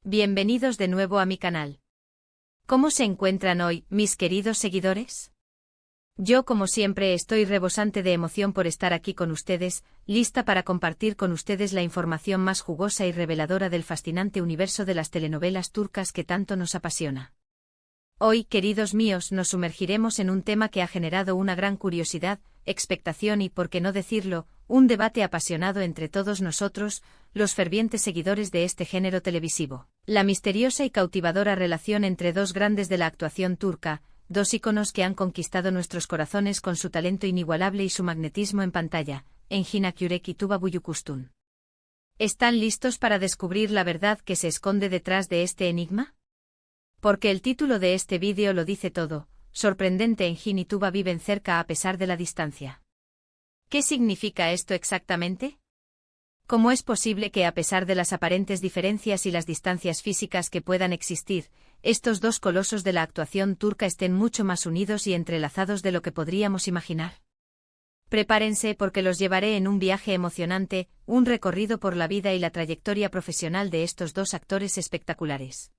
Bienvenidos de nuevo a mi canal. ¿Cómo se encuentran hoy, mis queridos seguidores? Yo, como siempre, estoy rebosante de emoción por estar aquí con ustedes, lista para compartir con ustedes la información más jugosa y reveladora del fascinante universo de las telenovelas turcas que tanto nos apasiona. Hoy, queridos míos, nos sumergiremos en un tema que ha generado una gran curiosidad, expectación y, por qué no decirlo, un debate apasionado entre todos nosotros, los fervientes seguidores de este género televisivo. La misteriosa y cautivadora relación entre dos grandes de la actuación turca, dos íconos que han conquistado nuestros corazones con su talento inigualable y su magnetismo en pantalla, Engin Akyürek y Tuba Büyüküstün. ¿Están listos para descubrir la verdad que se esconde detrás de este enigma? Porque el título de este vídeo lo dice todo, sorprendente. Engin y Tuba viven cerca a pesar de la distancia. ¿Qué significa esto exactamente? ¿Cómo es posible que, a pesar de las aparentes diferencias y las distancias físicas que puedan existir, estos dos colosos de la actuación turca estén mucho más unidos y entrelazados de lo que podríamos imaginar? Prepárense porque los llevaré en un viaje emocionante, un recorrido por la vida y la trayectoria profesional de estos dos actores espectaculares.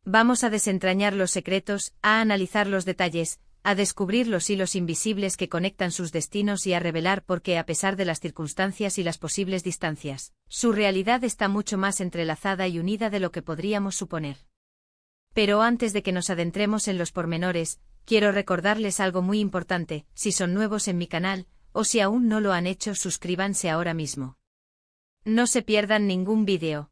Vamos a desentrañar los secretos, a analizar los detalles, a descubrir los hilos invisibles que conectan sus destinos y a revelar por qué, a pesar de las circunstancias y las posibles distancias, su realidad está mucho más entrelazada y unida de lo que podríamos suponer. Pero antes de que nos adentremos en los pormenores, quiero recordarles algo muy importante: si son nuevos en mi canal, o si aún no lo han hecho, suscríbanse ahora mismo. No se pierdan ningún vídeo.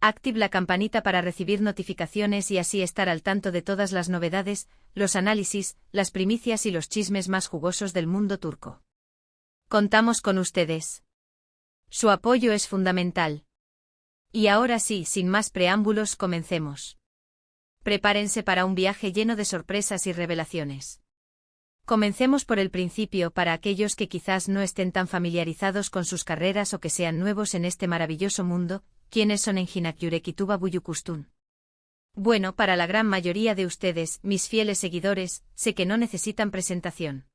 Active la campanita para recibir notificaciones y así estar al tanto de todas las novedades, los análisis, las primicias y los chismes más jugosos del mundo turco. Contamos con ustedes. Su apoyo es fundamental. Y ahora sí, sin más preámbulos, comencemos. Prepárense para un viaje lleno de sorpresas y revelaciones. Comencemos por el principio para aquellos que quizás no estén tan familiarizados con sus carreras o que sean nuevos en este maravilloso mundo. ¿Quiénes son Engin Akyürek y Tuba Büyüküstün? Bueno, para la gran mayoría de ustedes, mis fieles seguidores, sé que no necesitan presentación.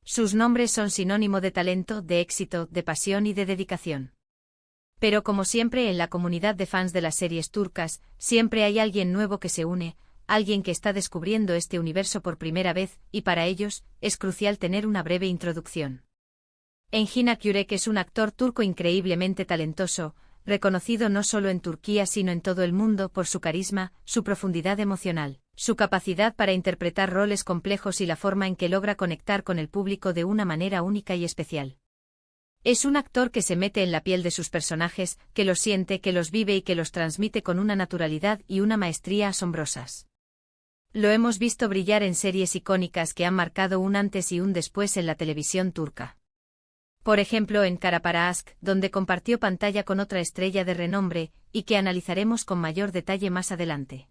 Sus nombres son sinónimo de talento, de éxito, de pasión y de dedicación. Pero como siempre en la comunidad de fans de las series turcas, siempre hay alguien nuevo que se une, alguien que está descubriendo este universo por primera vez, y para ellos, es crucial tener una breve introducción. Engin Akyürek es un actor turco increíblemente talentoso, reconocido no solo en Turquía sino en todo el mundo por su carisma, su profundidad emocional, su capacidad para interpretar roles complejos y la forma en que logra conectar con el público de una manera única y especial. Es un actor que se mete en la piel de sus personajes, que los siente, que los vive y que los transmite con una naturalidad y una maestría asombrosas. Lo hemos visto brillar en series icónicas que han marcado un antes y un después en la televisión turca. Por ejemplo en Kara Para Aşk, donde compartió pantalla con otra estrella de renombre, y que analizaremos con mayor detalle más adelante.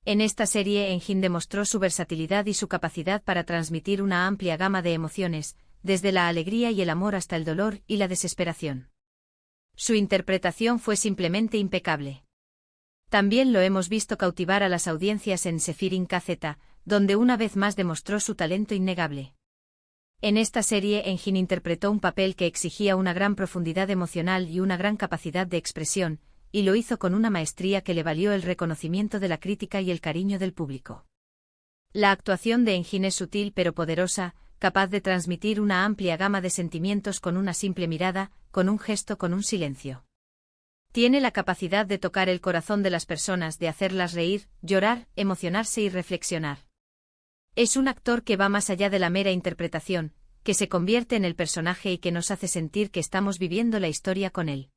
En esta serie Engin demostró su versatilidad y su capacidad para transmitir una amplia gama de emociones, desde la alegría y el amor hasta el dolor y la desesperación. Su interpretación fue simplemente impecable. También lo hemos visto cautivar a las audiencias en Seferin KZ, donde una vez más demostró su talento innegable. En esta serie Engin interpretó un papel que exigía una gran profundidad emocional y una gran capacidad de expresión, y lo hizo con una maestría que le valió el reconocimiento de la crítica y el cariño del público. La actuación de Engin es sutil pero poderosa, capaz de transmitir una amplia gama de sentimientos con una simple mirada, con un gesto, con un silencio. Tiene la capacidad de tocar el corazón de las personas, de hacerlas reír, llorar, emocionarse y reflexionar. Es un actor que va más allá de la mera interpretación, que se convierte en el personaje y que nos hace sentir que estamos viviendo la historia con él.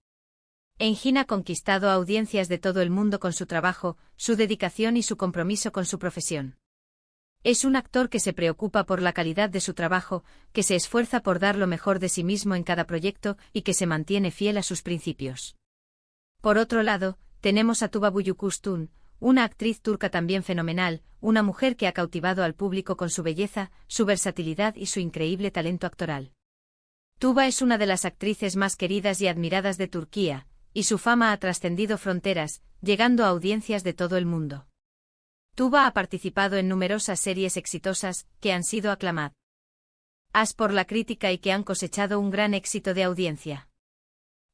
Engin ha conquistado a audiencias de todo el mundo con su trabajo, su dedicación y su compromiso con su profesión. Es un actor que se preocupa por la calidad de su trabajo, que se esfuerza por dar lo mejor de sí mismo en cada proyecto y que se mantiene fiel a sus principios. Por otro lado, tenemos a Tuba Büyüküstün, una actriz turca también fenomenal, una mujer que ha cautivado al público con su belleza, su versatilidad y su increíble talento actoral. Tuba es una de las actrices más queridas y admiradas de Turquía, y su fama ha trascendido fronteras, llegando a audiencias de todo el mundo. Tuba ha participado en numerosas series exitosas, que han sido aclamadas por la crítica y que han cosechado un gran éxito de audiencia.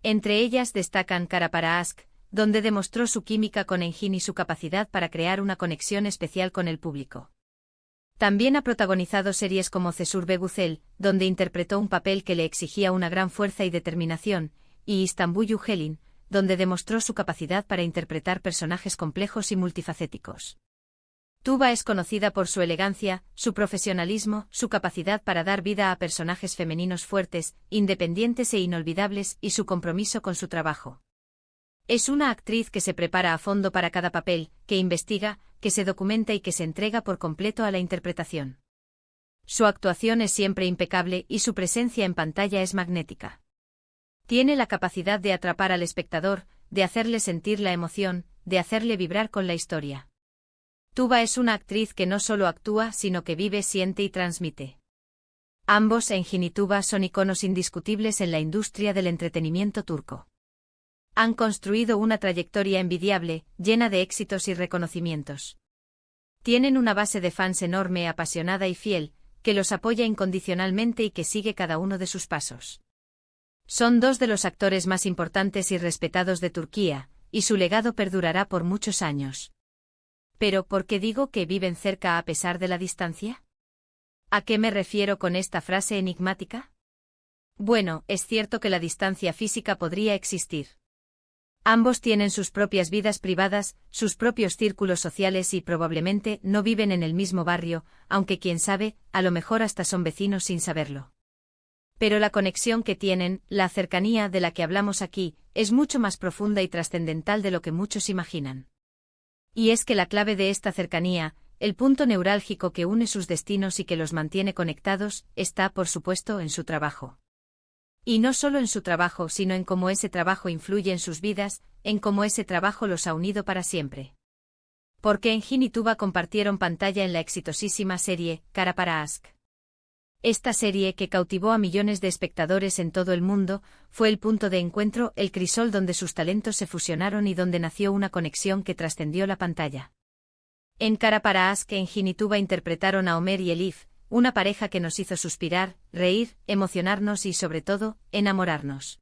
Entre ellas destacan Kara Para Aşk, donde demostró su química con Engin y su capacidad para crear una conexión especial con el público. También ha protagonizado series como Cesur Beguzel, donde interpretó un papel que le exigía una gran fuerza y determinación, y Istanbul Yücel'in, donde demostró su capacidad para interpretar personajes complejos y multifacéticos. Tuba es conocida por su elegancia, su profesionalismo, su capacidad para dar vida a personajes femeninos fuertes, independientes e inolvidables y su compromiso con su trabajo. Es una actriz que se prepara a fondo para cada papel, que investiga, que se documenta y que se entrega por completo a la interpretación. Su actuación es siempre impecable y su presencia en pantalla es magnética. Tiene la capacidad de atrapar al espectador, de hacerle sentir la emoción, de hacerle vibrar con la historia. Tuba es una actriz que no solo actúa, sino que vive, siente y transmite. Ambos, Engin y Tuba, son iconos indiscutibles en la industria del entretenimiento turco. Han construido una trayectoria envidiable, llena de éxitos y reconocimientos. Tienen una base de fans enorme, apasionada y fiel, que los apoya incondicionalmente y que sigue cada uno de sus pasos. Son dos de los actores más importantes y respetados de Turquía, y su legado perdurará por muchos años. Pero, ¿por qué digo que viven cerca a pesar de la distancia? ¿A qué me refiero con esta frase enigmática? Bueno, es cierto que la distancia física podría existir. Ambos tienen sus propias vidas privadas, sus propios círculos sociales y probablemente no viven en el mismo barrio, aunque quién sabe, a lo mejor hasta son vecinos sin saberlo. Pero la conexión que tienen, la cercanía de la que hablamos aquí, es mucho más profunda y trascendental de lo que muchos imaginan. Y es que la clave de esta cercanía, el punto neurálgico que une sus destinos y que los mantiene conectados, está, por supuesto, en su trabajo. Y no solo en su trabajo, sino en cómo ese trabajo influye en sus vidas, en cómo ese trabajo los ha unido para siempre. Porque Engin y Tuba compartieron pantalla en la exitosísima serie Kara para Aşk. Esta serie, que cautivó a millones de espectadores en todo el mundo, fue el punto de encuentro, el crisol donde sus talentos se fusionaron y donde nació una conexión que trascendió la pantalla. En Kara para Aşk, Engin y Tuba interpretaron a Ömer y Elif, una pareja que nos hizo suspirar, reír, emocionarnos y, sobre todo, enamorarnos.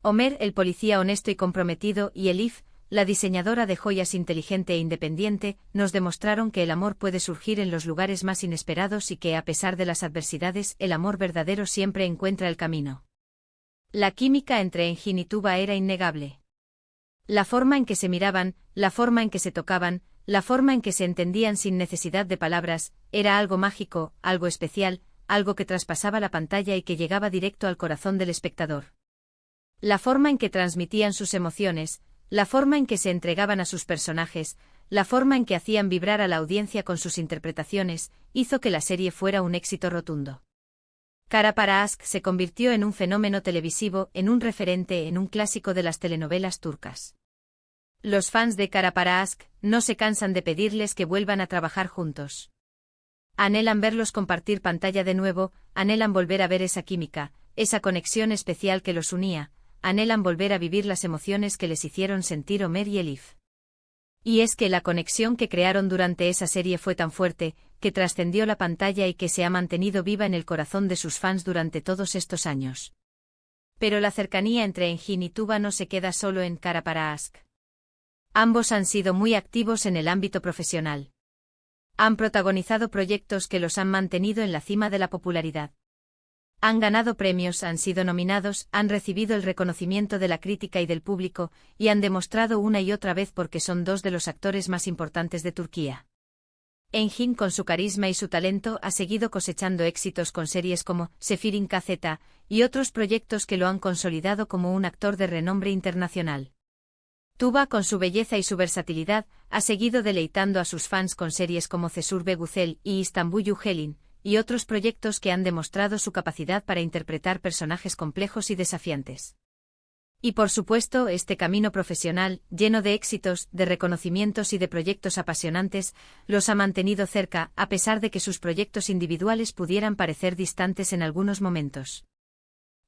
Ömer, el policía honesto y comprometido, y Elif, la diseñadora de joyas inteligente e independiente, nos demostraron que el amor puede surgir en los lugares más inesperados y que, a pesar de las adversidades, el amor verdadero siempre encuentra el camino. La química entre Engin y Tuba era innegable. La forma en que se miraban, la forma en que se tocaban, la forma en que se entendían sin necesidad de palabras, era algo mágico, algo especial, algo que traspasaba la pantalla y que llegaba directo al corazón del espectador. La forma en que transmitían sus emociones, la forma en que se entregaban a sus personajes, la forma en que hacían vibrar a la audiencia con sus interpretaciones, hizo que la serie fuera un éxito rotundo. Kara para Aşk se convirtió en un fenómeno televisivo, en un referente, en un clásico de las telenovelas turcas. Los fans de Kara para Aşk no se cansan de pedirles que vuelvan a trabajar juntos. Anhelan verlos compartir pantalla de nuevo, anhelan volver a ver esa química, esa conexión especial que los unía, anhelan volver a vivir las emociones que les hicieron sentir Ömer y Elif. Y es que la conexión que crearon durante esa serie fue tan fuerte, que trascendió la pantalla y que se ha mantenido viva en el corazón de sus fans durante todos estos años. Pero la cercanía entre Engin y Tuba no se queda solo en Kara para Aşk. Ambos han sido muy activos en el ámbito profesional. Han protagonizado proyectos que los han mantenido en la cima de la popularidad. Han ganado premios, han sido nominados, han recibido el reconocimiento de la crítica y del público, y han demostrado una y otra vez por qué son dos de los actores más importantes de Turquía. Engin, con su carisma y su talento, ha seguido cosechando éxitos con series como Sefirin KZ y otros proyectos que lo han consolidado como un actor de renombre internacional. Tuba, con su belleza y su versatilidad, ha seguido deleitando a sus fans con series como Cesur Beguzel y Istanbul Yücel'in, y otros proyectos que han demostrado su capacidad para interpretar personajes complejos y desafiantes. Y por supuesto, este camino profesional, lleno de éxitos, de reconocimientos y de proyectos apasionantes, los ha mantenido cerca, a pesar de que sus proyectos individuales pudieran parecer distantes en algunos momentos.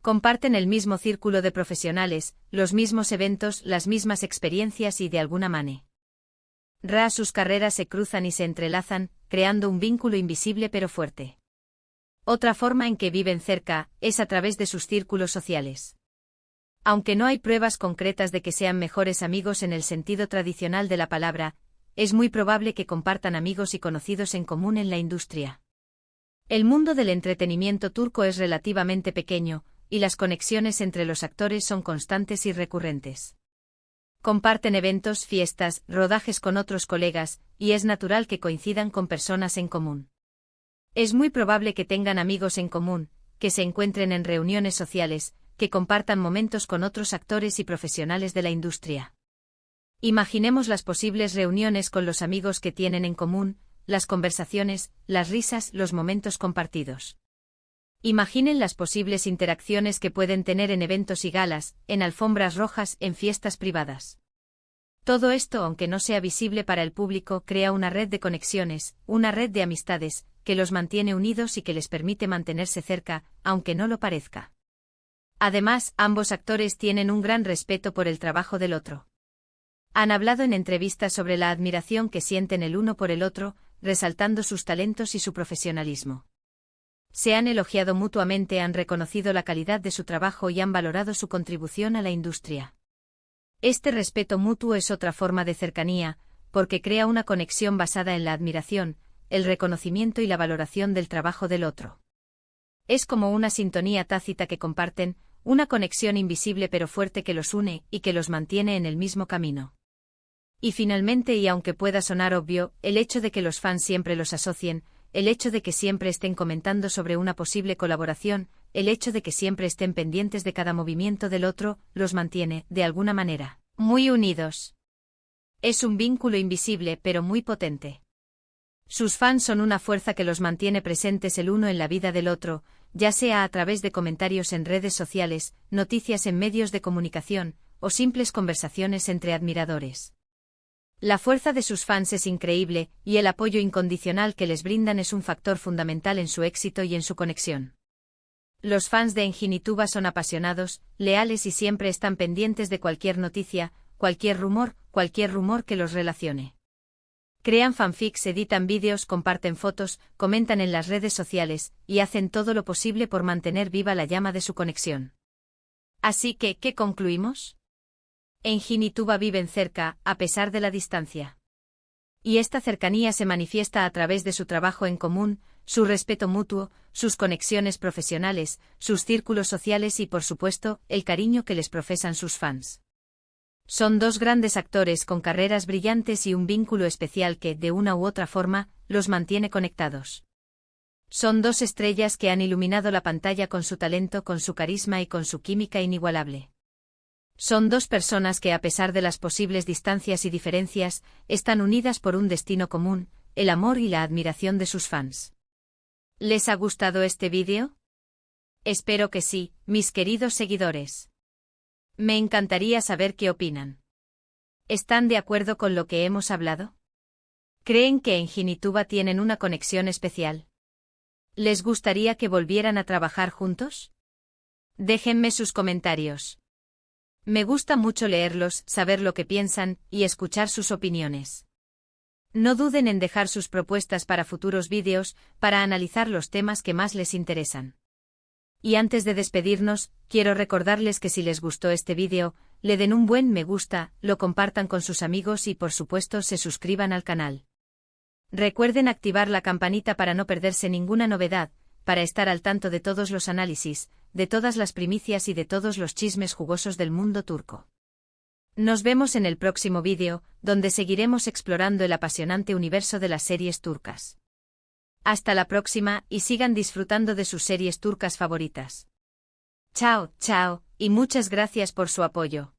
Comparten el mismo círculo de profesionales, los mismos eventos, las mismas experiencias y de alguna manera sus carreras se cruzan y se entrelazan, creando un vínculo invisible pero fuerte. Otra forma en que viven cerca es a través de sus círculos sociales. Aunque no hay pruebas concretas de que sean mejores amigos en el sentido tradicional de la palabra, es muy probable que compartan amigos y conocidos en común en la industria. El mundo del entretenimiento turco es relativamente pequeño, y las conexiones entre los actores son constantes y recurrentes. Comparten eventos, fiestas, rodajes con otros colegas, y es natural que coincidan con personas en común. Es muy probable que tengan amigos en común, que se encuentren en reuniones sociales, que compartan momentos con otros actores y profesionales de la industria. Imaginemos las posibles reuniones con los amigos que tienen en común, las conversaciones, las risas, los momentos compartidos. Imaginen las posibles interacciones que pueden tener en eventos y galas, en alfombras rojas, en fiestas privadas. Todo esto, aunque no sea visible para el público, crea una red de conexiones, una red de amistades, que los mantiene unidos y que les permite mantenerse cerca, aunque no lo parezca. Además, ambos actores tienen un gran respeto por el trabajo del otro. Han hablado en entrevistas sobre la admiración que sienten el uno por el otro, resaltando sus talentos y su profesionalismo. Se han elogiado mutuamente, han reconocido la calidad de su trabajo y han valorado su contribución a la industria. Este respeto mutuo es otra forma de cercanía, porque crea una conexión basada en la admiración, el reconocimiento y la valoración del trabajo del otro. Es como una sintonía tácita que comparten, una conexión invisible pero fuerte que los une y que los mantiene en el mismo camino. Y finalmente, y aunque pueda sonar obvio, el hecho de que los fans siempre los asocien, el hecho de que siempre estén comentando sobre una posible colaboración, el hecho de que siempre estén pendientes de cada movimiento del otro, los mantiene, de alguna manera, muy unidos. Es un vínculo invisible pero muy potente. Sus fans son una fuerza que los mantiene presentes el uno en la vida del otro, ya sea a través de comentarios en redes sociales, noticias en medios de comunicación, o simples conversaciones entre admiradores. La fuerza de sus fans es increíble, y el apoyo incondicional que les brindan es un factor fundamental en su éxito y en su conexión. Los fans de Enginituba son apasionados, leales y siempre están pendientes de cualquier noticia, cualquier rumor que los relacione. Crean fanfics, editan vídeos, comparten fotos, comentan en las redes sociales, y hacen todo lo posible por mantener viva la llama de su conexión. Así que, ¿qué concluimos? Engin y Tuba viven cerca, a pesar de la distancia. Y esta cercanía se manifiesta a través de su trabajo en común, su respeto mutuo, sus conexiones profesionales, sus círculos sociales y, por supuesto, el cariño que les profesan sus fans. Son dos grandes actores con carreras brillantes y un vínculo especial que, de una u otra forma, los mantiene conectados. Son dos estrellas que han iluminado la pantalla con su talento, con su carisma y con su química inigualable. Son dos personas que, a pesar de las posibles distancias y diferencias, están unidas por un destino común, el amor y la admiración de sus fans. ¿Les ha gustado este vídeo? Espero que sí, mis queridos seguidores. Me encantaría saber qué opinan. ¿Están de acuerdo con lo que hemos hablado? ¿Creen que Engin y Tuba tienen una conexión especial? ¿Les gustaría que volvieran a trabajar juntos? Déjenme sus comentarios. Me gusta mucho leerlos, saber lo que piensan, y escuchar sus opiniones. No duden en dejar sus propuestas para futuros vídeos, para analizar los temas que más les interesan. Y antes de despedirnos, quiero recordarles que si les gustó este vídeo, le den un buen me gusta, lo compartan con sus amigos y por supuesto se suscriban al canal. Recuerden activar la campanita para no perderse ninguna novedad, para estar al tanto de todos los análisis, de todas las primicias y de todos los chismes jugosos del mundo turco. Nos vemos en el próximo vídeo, donde seguiremos explorando el apasionante universo de las series turcas. Hasta la próxima y sigan disfrutando de sus series turcas favoritas. Chao, chao, y muchas gracias por su apoyo.